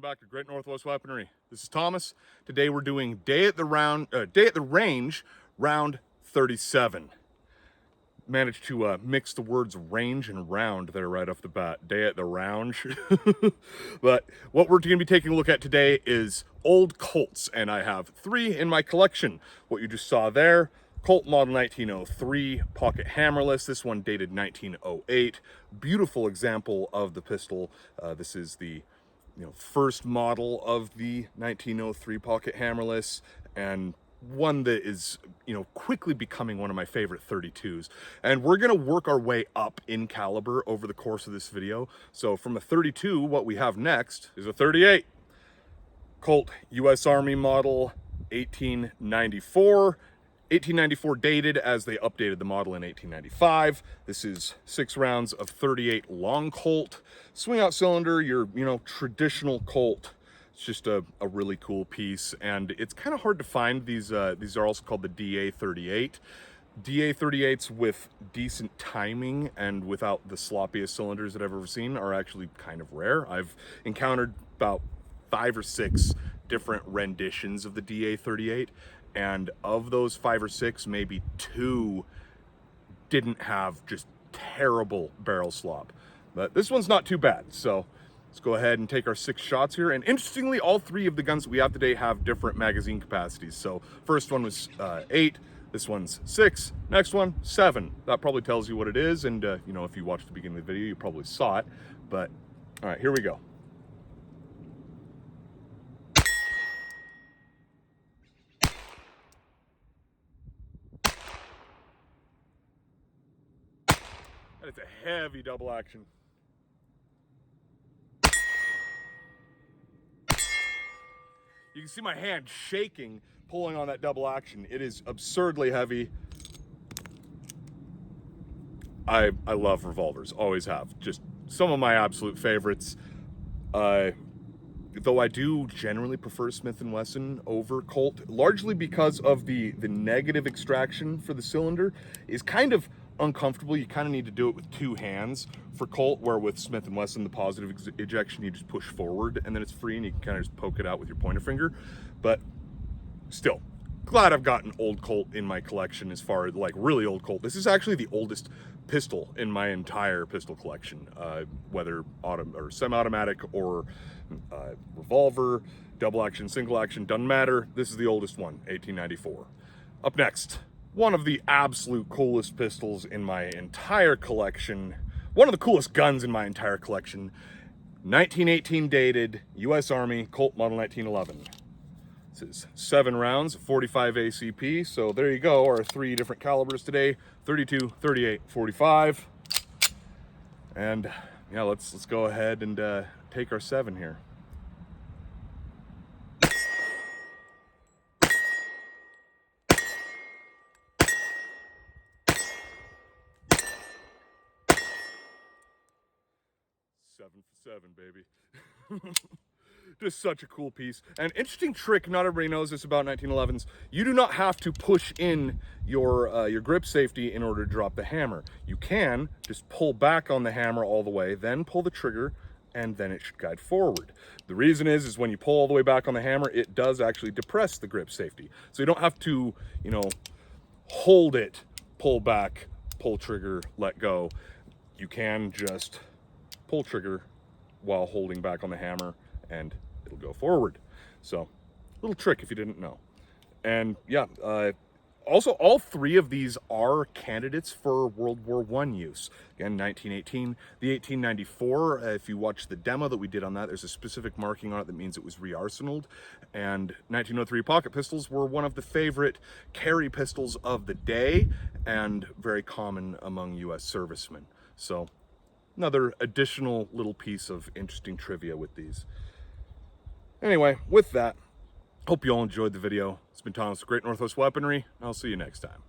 back to Great Northwest Weaponry. This is Thomas. Today we're doing day at the range, round 37. Managed to mix the words range and round there right off the bat. Day at the rounge. But what we're going to be taking a look at today is old Colts, and I have 3 in my collection. What you just saw there, Colt model 1903 pocket hammerless. This one dated 1908. Beautiful example of the pistol. This is the first model of the 1903 pocket hammerless, and one that is quickly becoming one of my favorite 32s. And we're going to work our way up in caliber over the course of this video. So from a 32, what we have next is a 38. Colt US Army model 1894 dated, as they updated the model in 1895. This is 6 rounds of 38 long Colt. Swing out cylinder, your traditional Colt. It's just a really cool piece, and it's kind of hard to find. These are also called the DA38. DA38s with decent timing and without the sloppiest cylinders that I've ever seen are actually kind of rare. I've encountered about 5 or 6 different renditions of the DA38, and of those 5 or 6, maybe 2 didn't have just terrible barrel slop. But this one's not too bad, so let's go ahead and take our 6 shots here. And interestingly, all 3 of the guns that we have today have different magazine capacities. So first one was 8, this one's 6, next one 7. That probably tells you what it is, and if you watched the beginning of the video, you probably saw it. But all right, here we go. And it's a heavy double action. You can see my hand shaking, pulling on that double action. It is absurdly heavy. I love revolvers, always have. Just some of my absolute favorites. Though I do generally prefer Smith & Wesson over Colt, largely because of the negative extraction for the cylinder is kind of uncomfortable. You kind of need to do it with 2 hands for Colt, where with Smith & Wesson, the positive ejection, you just push forward and then it's free and you can kind of just poke it out with your pointer finger. But still, glad I've got an old Colt in my collection. As far as like really old Colt, this is actually the oldest pistol in my entire pistol collection, whether or semi-automatic or revolver, double action, single action, doesn't matter. This is the oldest one, 1894. Up next, one of the absolute coolest pistols in my entire collection, one of the coolest guns in my entire collection, 1918 dated, US Army, Colt model 1911. This is 7 rounds, 45 ACP, so there you go, our 3 different calibers today, 32, 38, 45. And yeah, let's go ahead and take our 7 here. Seven for 7, baby. Just such a cool piece. An interesting trick, not everybody knows this about 1911s. You do not have to push in your grip safety in order to drop the hammer. You can just pull back on the hammer all the way, then pull the trigger, and then it should guide forward. The reason is when you pull all the way back on the hammer, it does actually depress the grip safety. So you don't have to, hold it, pull back, pull trigger, let go. You can just pull trigger while holding back on the hammer and it'll go forward. So little trick if you didn't know. And yeah, also all 3 of these are candidates for World War I use. Again, 1918, the 1894, if you watch the demo that we did on that, there's a specific marking on it that means it was re-arsenaled. And 1903 pocket pistols were one of the favorite carry pistols of the day and very common among US servicemen. So another additional little piece of interesting trivia with these. Anyway, with that, hope you all enjoyed the video. It's been Thomas with Great Northwest Weaponry, and I'll see you next time.